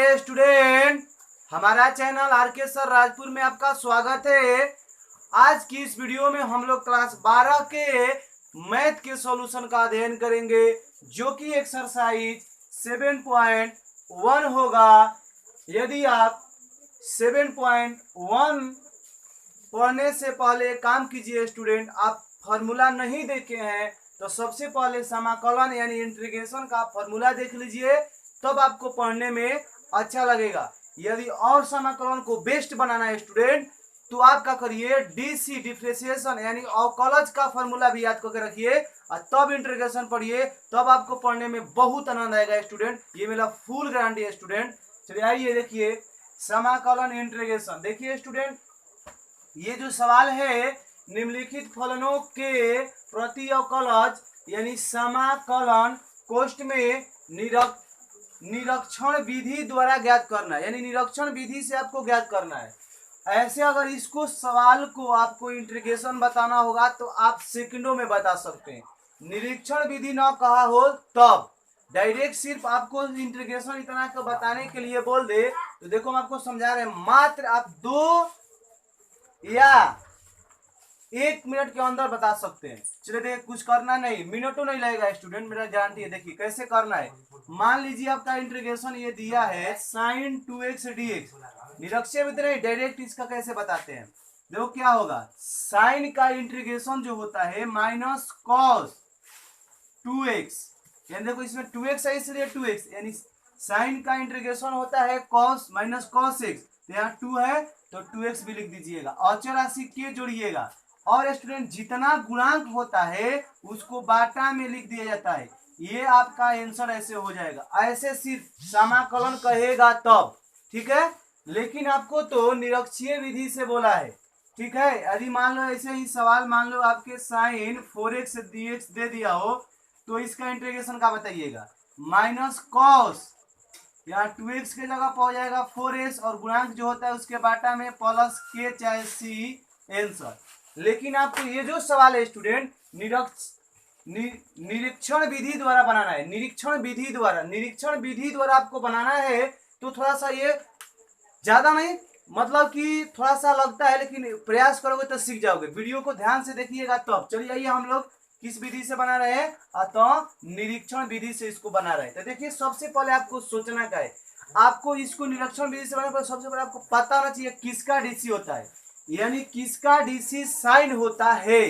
Hi student, हमारा channel R K sir Rajpur में आपका स्वागत है। आज की इस वीडियो में हम लोग क्लास 12 के मैथ के सॉल्यूशन का अध्ययन करेंगे, जो कि एक्सरसाइज 7.1 होगा। यदि आप 7.1 पढ़ने से पहले काम कीजिए स्टूडेंट, आप फॉर्मूला नहीं देखे हैं तो सबसे पहले समाकलन यानी इंटीग्रेशन का फॉर्मूला देख लीजिए, तब आपको पढ़ने में अच्छा लगेगा। यदि और समाकलन को बेस्ट बनाना है स्टूडेंट, तो आप क्या करिए, डीसी डिफरेंशिएशन यानी अवकलज का फॉर्मूला भी याद करके रखिए और तब इंटीग्रेशन पढ़िए, तब आपको पढ़ने में बहुत आनंद आएगा स्टूडेंट। ये मेरा फुल गारंटी है स्टूडेंट। चलिए आइए देखिए समाकलन इंटीग्रेशन। देखिए स्टूडेंट, ये जो सवाल है, निम्नलिखित फलनों के प्रति अवकलज यानी समाकलन कोष्ठ में निरीक्षण विधि द्वारा ज्ञात करना है, यानी निरीक्षण विधि से आपको ज्ञात करना है। ऐसे अगर इसको सवाल को आपको इंटीग्रेशन बताना होगा तो आप सेकंडों में बता सकते हैं। निरीक्षण विधि ना कहा हो तब डायरेक्ट सिर्फ आपको इंटीग्रेशन इतना को बताने के लिए बोल दे तो देखो हम आपको समझा रहे हैं, मात्र आप 2 या 1 मिनट के अंदर बता सकते हैं। चलिए देखिए, कुछ करना नहीं, मिनटों नहीं लगेगा स्टूडेंट, मेरा जानती है। देखिए कैसे करना है। मान लीजिए आपका इंटीग्रेशन ये दिया है sin 2x dx, निरक्षीय विधि नहीं, डायरेक्ट इसका कैसे बताते हैं। देखो क्या होगा, साइन का इंटीग्रेशन जो होता है माइनस कॉस 2x, यानी देखो इसमें 2x है इसलिए 2x, यानी साइन का इंटीग्रेशन होता है कॉस माइनस कॉस x, तो यहाँ 2 है तो 2x भी लिख दीजिएगा, अचर राशि के जोड़िएगा। और स्टूडेंट जितना गुणांक होता है उसको बाटा में लिख दिया जाता है। ये आपका आंसर ऐसे हो जाएगा। ऐसे सिर्फ समाकलन कहेगा तब, ठीक है। लेकिन आपको तो निरक्षीय विधि से बोला है, ठीक है। यदि मान लो ऐसे ही सवाल, मान लो आपके साइन 4x dx दे दिया हो तो इसका इंटीग्रेशन का बताइएगा, माइनस कॉस, यहाँ 2x के जगह पहुंच जाएगा 4s और गुणांक जो होता है उसके बाटा में प्लस के चाहे सी आंसर। लेकिन आपको ये जो सवाल है स्टूडेंट, निरीक्षण विधि द्वारा बनाना है। निरीक्षण विधि द्वारा आपको बनाना है तो थोड़ा सा ये ज्यादा नहीं, मतलब कि थोड़ा सा लगता है, लेकिन प्रयास करोगे तो सीख जाओगे। वीडियो को ध्यान से देखिएगा तब। चलिए आइए हम लोग किस विधि से बना रहे हैं, तो निरीक्षण विधि से इसको बना रहे हैं। तो देखिए सबसे पहले आपको सोचना क्या है, आपको इसको निरीक्षण विधि से बनाने पर सबसे पहले आपको पता होना चाहिए किसका डीसी होता है, यानी किसका डीसी साइन होता है,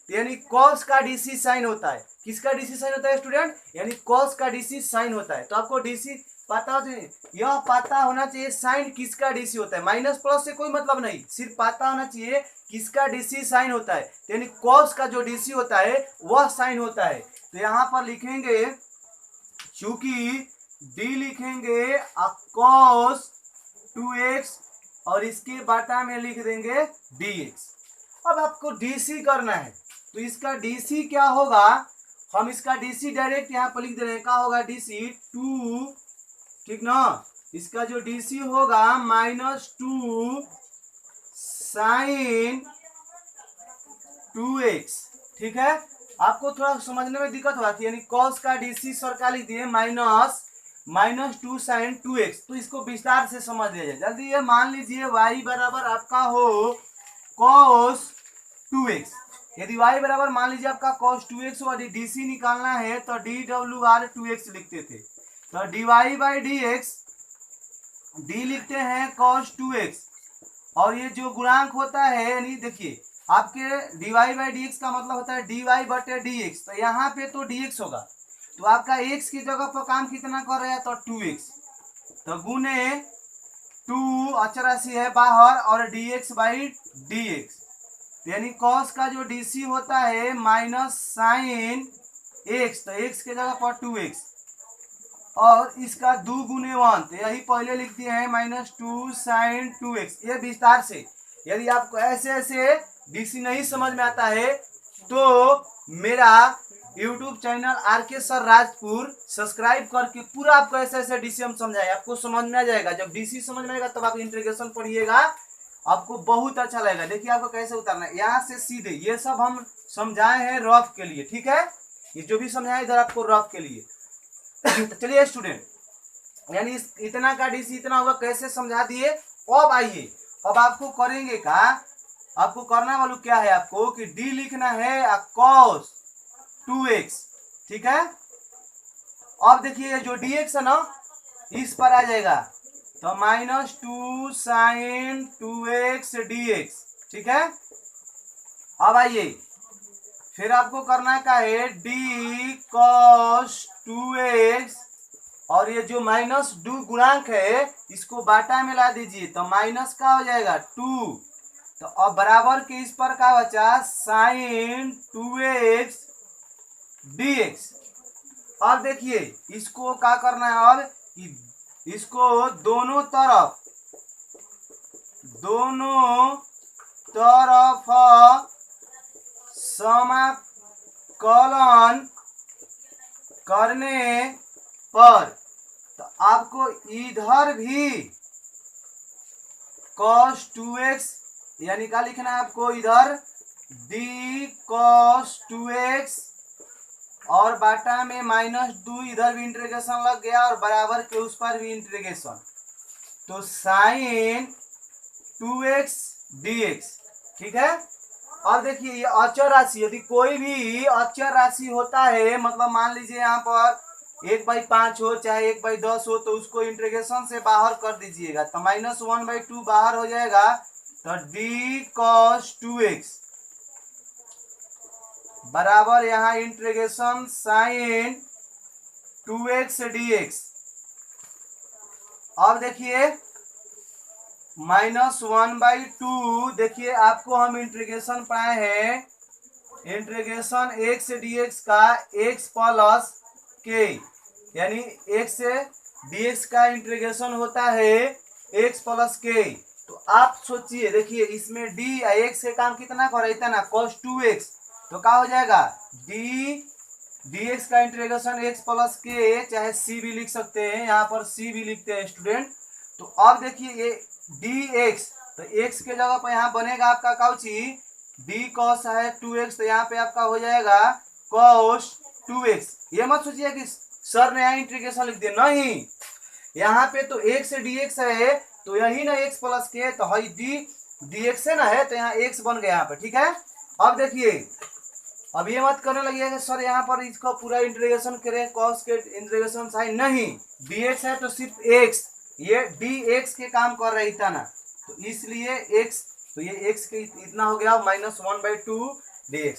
यानी कॉस का डीसी साइन होता है। किसका डीसी साइन होता है स्टूडेंट, यानी कॉस का डीसी साइन होता है। तो आपको डीसी पता होना चाहिए, यह पता होना चाहिए साइन किसका डीसी होता है। माइनस प्लस से कोई मतलब नहीं, सिर्फ पता होना चाहिए किसका डीसी साइन होता है, यानी कॉस का जो डीसी होता है वह साइन होता है। तो यहाँ पर लिखेंगे, चूंकि डी लिखेंगे कॉस 2x और इसके बाटा में लिख देंगे dx। अब आपको डीसी करना है तो इसका डीसी क्या होगा, हम इसका डीसी डायरेक्ट यहाँ पर लिख दे रहे हैं। क्या होगा डीसी 2, ठीक ना। इसका जो डीसी होगा -2 साइन 2x, ठीक है। आपको थोड़ा समझने में दिक्कत होगा कि यानी कॉस का डीसी सर का लिख दिए -2 साइन 2x, तो इसको विस्तार से समझ लीजिए जल्दी। ये मान लीजिए y बराबर आपका हो cos 2x, यदि y बराबर मान लीजिए आपका cos 2x और डीसी निकालना है तो dwr 2x लिखते थे, तो dy बाई dx, d लिखते हैं cos 2x और ये जो गुणांक होता है, यानी देखिए आपके dy बाई dx का मतलब होता है dy बटे dx, तो यहाँ पे तो dx होगा, तो आपका x की जगह पर काम कितना कर रहा है तो 2x, तो गुने 2 अचर राशि है बाहर और dx बाई dx, यानी cos का जो dc होता है माइनस साइन x, तो x के जगह पर 2x और इसका 2 गुने 1, तो यही पहले लिख दिए हैं -2 साइन 2x। ये विस्तार से, यदि आपको ऐसे ऐसे डीसी नहीं समझ में आता है तो मेरा YouTube channel R K sir Rajpur subscribe करके पूरा आपको ऐसे ऐसे डीसी हम समझाए, आपको समझ में आ जाएगा। जब डीसी समझ में आएगा तब आप इंटीग्रेशन पढ़िएगा, आपको बहुत अच्छा लगेगा। देखिए आपको कैसे उतारना है, यहाँ से सीधे, ये सब हम समझाए हैं रफ के लिए, ठीक है। ये जो भी समझाए इधर आपको रफ के लिए। तो चलिए स्टूडेंट, यानी इतना का डीसी इतना होगा, कैसे समझा दिए। अब आइए, अब आपको करेंगे का, आपको करना वालों क्या है, आपको कि डी लिखना है कॉस 2x, ठीक है। अब देखिए जो dx है ना, इस पर आ जाएगा, तो -2 sin 2x dx, ठीक है। अब आइए, फिर आपको करना का है d cos 2x, और ये जो -2 गुणांक है इसको बाटा में ला दीजिए, तो माइनस का हो जाएगा 2, तो अब बराबर के इस पर का बचा sin 2x dx। अब देखिए इसको क्या करना है, अब इसको दोनों तरफ समाकलन करने पर, तो आपको इधर भी cos 2x, यानी क्या लिखना है आपको, इधर d cos 2x और बाटा में -2, इधर भी इंटीग्रेशन लग गया और बराबर के उस पर भी इंटीग्रेशन, तो sin 2x dx, ठीक है। अब देखिए ये अचर राशि, यदि कोई भी अचर राशि होता है, मतलब मान लीजिए यहाँ पर 1/5 हो चाहे 1/10 हो, तो उसको इंटीग्रेशन से बाहर कर दीजिएगा, तो -1/2 बाहर हो जाएगा, तो d cos 2x बराबर यहाँ इंटीग्रेशन sin 2x dx। अब देखिए -1/2, देखिए आपको हम इंटीग्रेशन पाए हैं, इंटीग्रेशन x dx का x प्लस k, यानी x से dx का इंटीग्रेशन होता है x प्लस k। तो आप सोचिए, देखिए इसमें d या x से काम कितना कर ना cos 2x, तो क्या हो जाएगा d dx का इंटीग्रेशन x प्लस k, चाहे c भी लिख सकते हैं, यहाँ पर c भी लिखते हैं स्टूडेंट। तो अब देखिए ये dx, तो x के जगह पर यहाँ बनेगा आपका काउची d cos है 2x, तो यहाँ पे आपका हो जाएगा cos 2x। ये मत सोचिए कि सर ने यहाँ इंटीग्रेशन लिख दिया, नहीं, यहाँ पे तो x से dx है, तो यही ना x प्लस के, तो है d dx से ना है, तो यहाँ x बन गया यहाँ पे, ठीक है। अब देखिए, अब ये मत करने लगिए कि सर यहाँ पर इसका पूरा इंटीग्रेशन करें, cos के इंटीग्रेशन साइन, नहीं, dx है तो सिर्फ x, ये dx के काम कर रही था ना, तो इसलिए x, तो ये x के इतना हो गया -1/2 dx,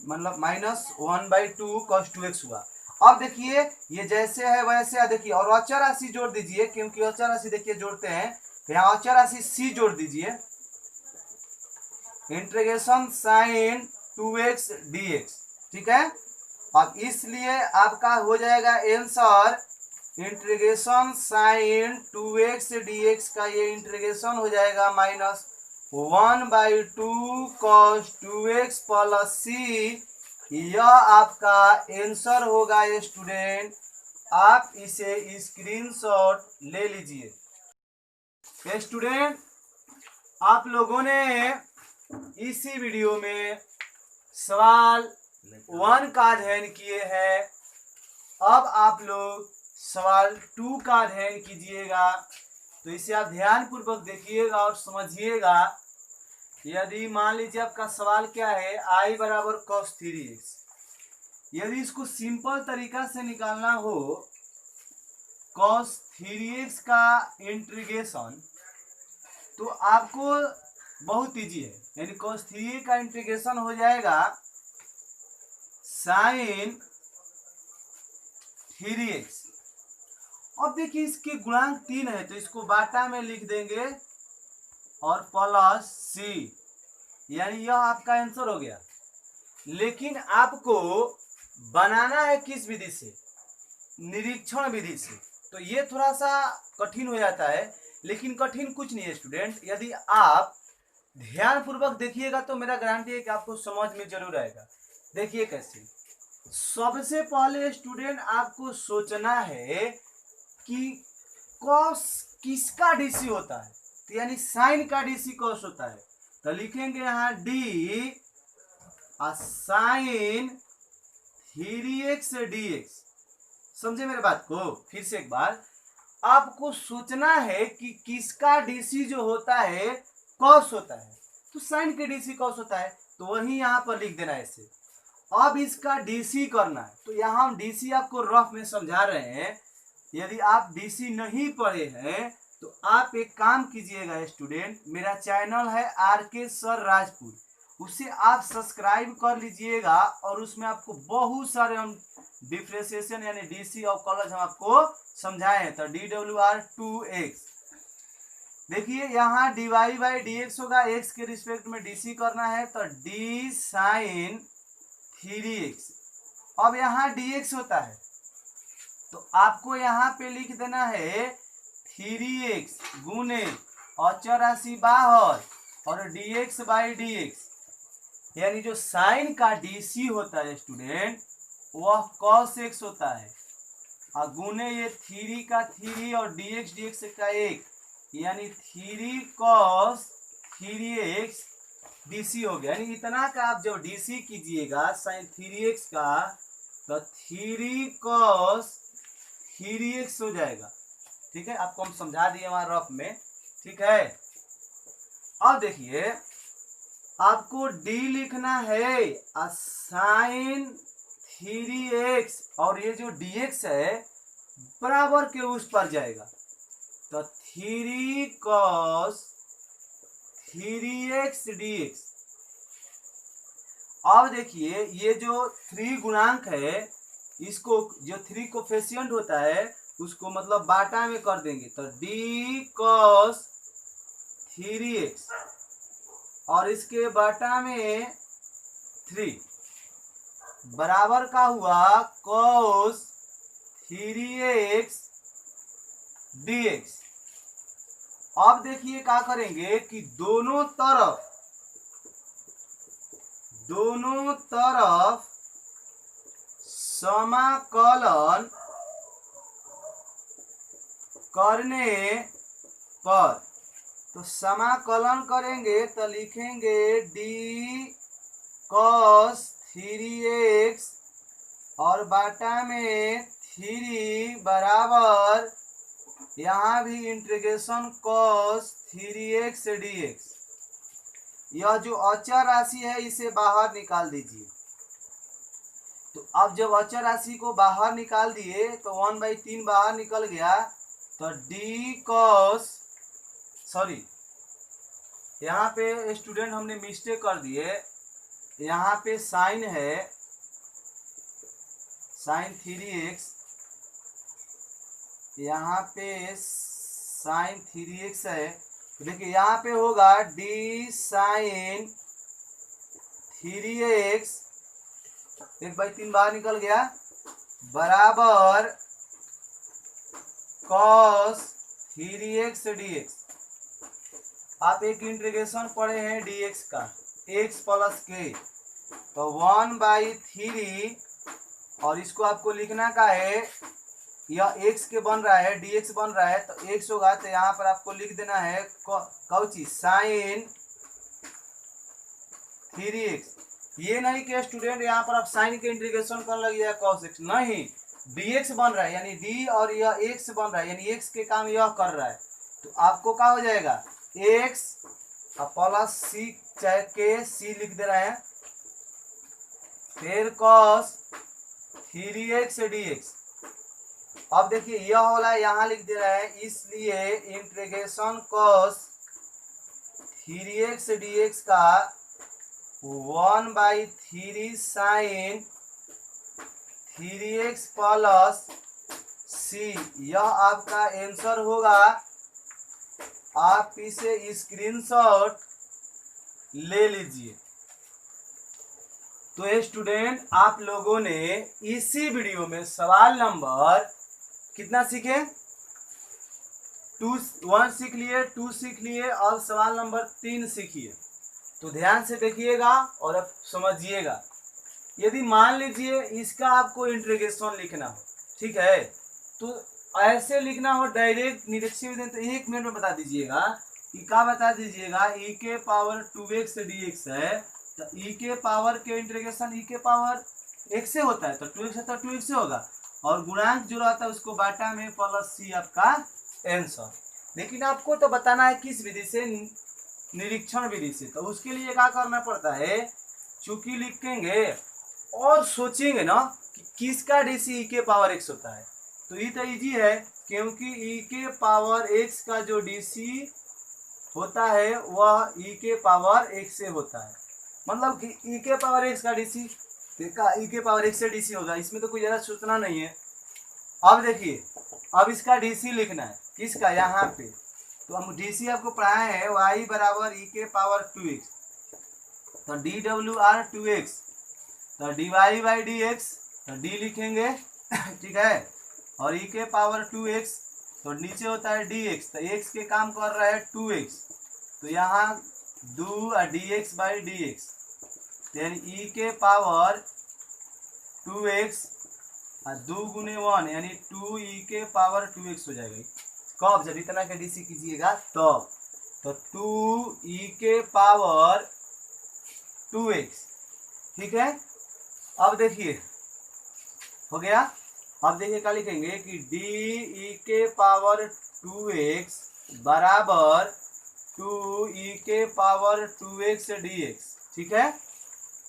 मतलब -1/2 cos 2x हुआ। अब देखिए ये जैसे है वैसे, देखिए और अचर राशि जोड़ दीजिए, क्योंकि अचर राशि देखिए जोड़ते हैं, तो यहाँ अचर राशि c जोड़ दीजिए, इंटीग्रेशन sin 2x dx, ठीक है। अब इसलिए आपका हो जाएगा answer, integration sin 2x dx का ये इंटीग्रेशन हो जाएगा -1/2 cos 2x प्लस c। यह आपका आंसर होगा स्टूडेंट, आप इसे स्क्रीनशॉट ले लीजिए। स्टूडेंट, आप लोगों ने इसी वीडियो में सवाल 1 का अध्ययन किए हैं, अब आप लोग सवाल 2 का अध्ययन कीजिएगा, तो इसे आप ध्यान पूर्वक देखिएगा और समझिएगा। यदि मान लीजिए आपका सवाल क्या है, i बराबर cos 3x, यदि इसको सिंपल तरीका से निकालना हो, cos 3x का इंटीग्रेशन, तो आपको बहुत इजी है, यानी cos 3x का इंटीग्रेशन हो जाएगा sin 3x। अब देखिए इसके गुणांक 3 है, तो इसको बाटा में लिख देंगे और प्लस c, यानी यह आपका आंसर हो गया। लेकिन आपको बनाना है किस विधि से, निरीक्षण विधि से, तो ये थोड़ा सा कठिन हो जाता है, लेकिन कठिन कुछ नहीं है स्टूडेंट, यदि आप ध्यान पूर्वक देखिएगा तो मेरा गारंटी है कि आपको समझ में जरूर आएगा। देखिए कैसे, सबसे पहले स्टूडेंट आपको सोचना है कि कॉस किसका डीसी होता है, तो यानी साइन का डीसी कॉस होता है, तो लिखेंगे यहाँ डी साइन 3x dx। समझे मेरे बात को? फिर से एक बार, आपको सोचना है कि किसका डीसी जो होता है कॉस होता है, तो साइन के डीसी कॉस होता है, तो वही यहाँ पर लिख देना है ऐसे। अब इसका डीसी करना है, तो यहाँ हम डीसी आपको रफ में समझा रहे हैं। यदि आप डीसी नहीं पढ़े हैं तो आप एक काम कीजिएगा स्टूडेंट, मेरा चैनल है आरके सर राजपूत, उसे आप सब्सक्राइब कर लीजिएगा और उसमें आपको बहुत सारे हम डिफ्रेंशिएशन यानी डीसी और कॉलज हम आपको समझाए हैं। तो DWR2x देखिए, यहाँ dy बाई डी एक्स होगा, x के रिस्पेक्ट में डीसी करना है, तो d साइन 3x। अब यहाँ dx होता है तो आपको यहाँ पे लिख देना है 3x गुने अचर राशि बाहर और dx बाई dx, यानी जो साइन का डीसी होता है स्टूडेंट वह cos x होता है, और गुने ये 3 का 3 और dx का 1, यानी 3 cos 3x डीसी हो गया। यानी इतना का आप जब डीसी कीजिएगा साइन 3x का तो 3 cos 3x हो जाएगा। ठीक है, आपको हम समझा दिए हमारे रफ में। ठीक है, अब देखिए आपको डी लिखना है साइन 3x और ये जो dx है बराबर के उस पर जाएगा, तो 3 cos 3x dx। अब देखिए ये जो 3 गुणांक है, इसको जो 3 कोफिशिएंट होता है उसको मतलब बाटा में कर देंगे, तो d cos 3x और इसके बाटा में 3 बराबर का हुआ cos 3x dx। अब देखिए क्या करेंगे कि दोनों तरफ समाकलन करने पर, तो समाकलन करेंगे तो लिखेंगे d cos 3x और बाटा में 3 बराबर यहाँ भी इंटीग्रेशन cos 3x dx। यह जो अचर राशि है इसे बाहर निकाल दीजिए। तो अब जब अचर राशि को बाहर निकाल दिए तो 1/3 बाहर निकल गया, तो d cos, सॉरी यहाँ पे स्टूडेंट हमने मिस्टेक कर दिए, यहाँ पे साइन है साइन 3x, यहाँ पे साइन 3x है, तो देखिए यहाँ पे होगा d साइन 3x 1/3 बाहर निकल गया बराबर cos 3x dx। आप एक इंटीग्रेशन पढ़े हैं dx का x प्लस k, तो 1/3 और इसको आपको लिखना का है, यह x के बन रहा है dx बन रहा है तो x होगा, तो यहाँ पर आपको लिख देना है कौची साइन 3x। ये नहीं कि स्टूडेंट यहाँ पर आप साइन के इंटीग्रेशन करने लगे cos x, नहीं, dx बन रहा है यानी d और यह x बन रहा है यानी x के काम यह कर रहा है, तो आपको क्या हो जाएगा x प्लस c चाहे के c लिख दे रहे हैं, फिर cos 3x dx। अब देखिए यह वाला यहाँ लिख दे रहा है, इसलिए इंटीग्रेशन cos 3x dx का 1/3 साइन 3x प्लस c, यह आपका आंसर होगा। आप इसे स्क्रीनशॉट ले लीजिए। तो स्टूडेंट आप लोगों ने इसी वीडियो में सवाल नंबर कितना सीखे, 1 सीख लिए, 2 सीख लिए और सवाल नंबर 3 सीखिए। तो ध्यान से देखिएगा और अब समझिएगा। यदि मान लीजिए इसका आपको इंटीग्रेशन लिखना हो, ठीक है, तो ऐसे लिखना हो डायरेक्ट निरीक्षण में, तो 1 मिनट में बता दीजिएगा कि क्या बता दीजिएगा, e के पावर 2x dx है, तो e के पावर के इंटीग्रेशन e के पावर x से होता है, तो 2x है तो 2x से होगा, और गुणांक जो रहता है उसको बाटा में प्लस सी आपका आंसर। लेकिन आपको तो बताना है किस विधि से, निरीक्षण विधि से। तो उसके लिए क्या करना पड़ता है, चूंकि लिखेंगे और सोचेंगे ना कि किसका डीसी ई के पावर x होता है, तो ये तो इजी है, क्योंकि ई के पावर x का जो डीसी होता है वह ई के पावर x से होता है। मतलब कि ई के पावर x का डीसी का ई के पावर x से डीसी होगा, इसमें तो कोई ज़्यादा सोचना नहीं है। अब देखिए, अब इसका डीसी लिखना है, किसका, यहाँ पे तो हम डीसी आपको पढ़ाए हैं y बराबर ई के पावर 2x, तो डी डब्ल्यू आर 2x, तो D Y by D X, तो डी लिखेंगे ठीक है, और ई के पावर 2x, तो नीचे होता है dx, तो x के काम कर रहा है 2x, तो यहाँ दो dx बाई dx, यानी ई के पावर 2x और 2 गुने 1 यानी 2 ई के पावर 2x हो जाएगा। कब, जब इतना का डीसी कीजिएगा तब, तो 2 ई के पावर 2x, ठीक है। अब देखिए हो गया। अब देखिए क्या लिखेंगे कि डी ई के पावर 2x बराबर 2 ई के पावर 2x dx, ठीक है।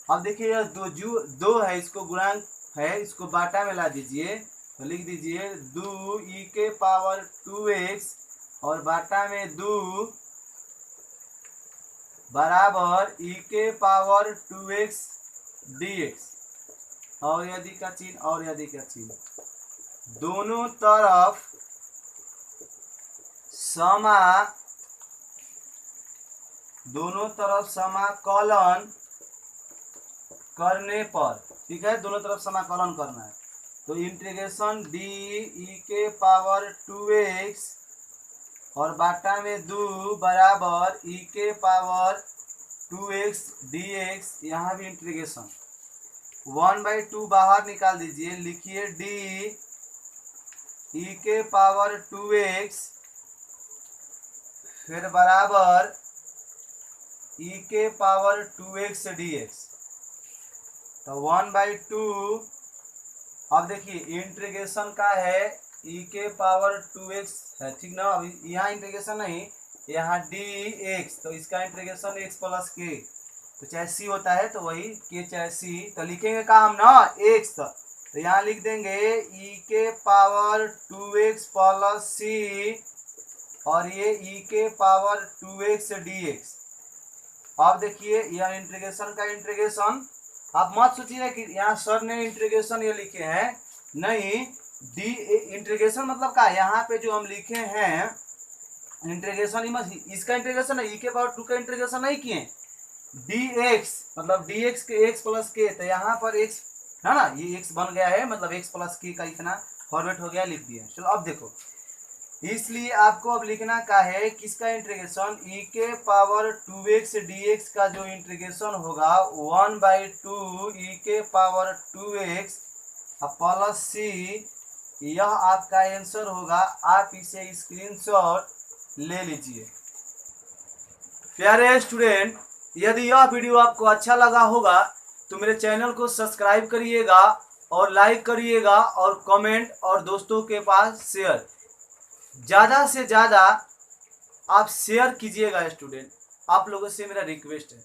अब देखिए यह दो है, इसको गुणांक है, इसको बाटा में ला दीजिए, तो लिख दीजिए 2 ई के पावर 2x और बाटा में 2 बराबर ई के पावर 2x dx, और यदि का चिन्ह और यदि का चिन्ह, दोनों तरफ समाकलन करने पर, ठीक है, दोनों तरफ समाकलन करना है, तो इंटीग्रेशन डी ई के पावर 2x और बाटा में 2 बराबर ई के पावर 2x dx, यहाँ भी इंटीग्रेशन 1/2 बाहर निकाल दीजिए, लिखिए डी ई के पावर 2x फिर बराबर ई के पावर 2x dx, तो 1/2। अब देखिए इंटीग्रेशन का है ई के पावर 2x है, ठीक ना। अब यहाँ इंटीग्रेशन नहीं, यहाँ dx, तो इसका इंटीग्रेशन x प्लस के, तो चाहे c होता है तो वही k चाहे c, तो लिखेंगे का हम ना x, तो यहाँ लिख देंगे ई के पावर 2x प्लस c और ये ई के पावर 2x dx। अब देखिए यह इंटीग्रेशन का इंटीग्रेशन, आप मत सोचिए कि यहाँ सर ने इंटीग्रेशन ये लिखे हैं, नहीं, डी इंटीग्रेशन मतलब क्या, यहाँ पे जो हम लिखे हैं इंटीग्रेशन, इसका इंटीग्रेशन है, ई के पावर 2 का इंटीग्रेशन नहीं किए, dx मतलब dx के x प्लस के, तो यहाँ पर x है ना, ये x बन गया है, मतलब x प्लस के का इतना फॉर्मेट हो गया, लिख दिया। चलो अब देखो, इसलिए आपको अब लिखना का है किसका इंटीग्रेशन, ई के पावर 2x dx का जो इंटीग्रेशन होगा 1/2 ई के पावर 2x प्लस c, यह आपका आंसर होगा। आप इसे स्क्रीनशॉट ले लीजिए। प्यारे स्टूडेंट, यदि यह वीडियो आपको अच्छा लगा होगा तो मेरे चैनल को सब्सक्राइब करिएगा और लाइक करिएगा और कमेंट और दोस्तों के पास शेयर, ज़्यादा से ज़्यादा आप शेयर कीजिएगा स्टूडेंट, आप लोगों से मेरा रिक्वेस्ट है।